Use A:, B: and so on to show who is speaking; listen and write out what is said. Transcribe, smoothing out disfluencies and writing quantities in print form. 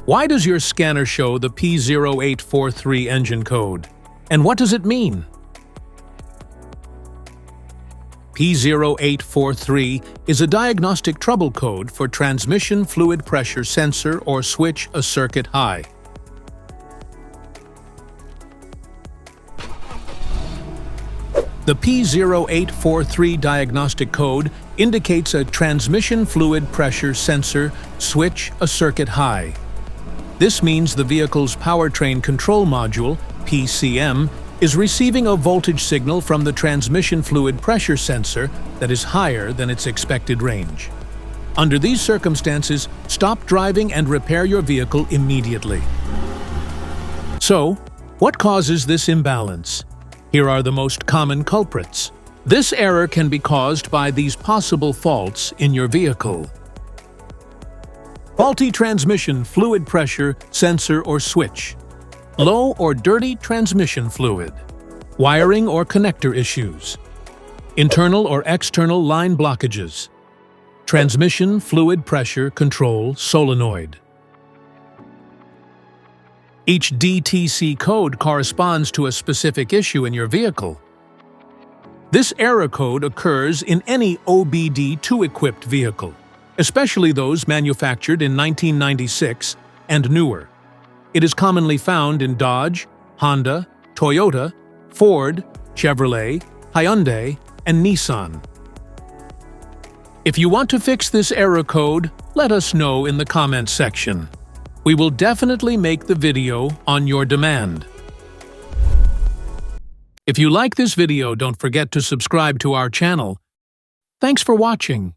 A: Why does your scanner show the P0843 engine code? And what does it mean? P0843 is a diagnostic trouble code for transmission fluid pressure sensor or switch a circuit high. The P0843 diagnostic code indicates a transmission fluid pressure sensor switch a circuit high. This means the vehicle's powertrain control module, PCM, is receiving a voltage signal from the transmission fluid pressure sensor that is higher than its expected range. Under these circumstances, stop driving and repair your vehicle immediately. So, what causes this imbalance? Here are the most common culprits. This error can be caused by these possible faults in your vehicle. Faulty transmission fluid pressure sensor or switch. Low or dirty transmission fluid. Wiring or connector issues. Internal or external line blockages. Transmission fluid pressure control solenoid. Each DTC code corresponds to a specific issue in your vehicle. This error code occurs in any OBD2-equipped vehicle, especially those manufactured in 1996 and newer. It is commonly found in Dodge, Honda, Toyota, Ford, Chevrolet, Hyundai, and Nissan. If you want to fix this error code, let us know in the comments section. We will definitely make the video on your demand. If you like this video, don't forget to subscribe to our channel. Thanks for watching.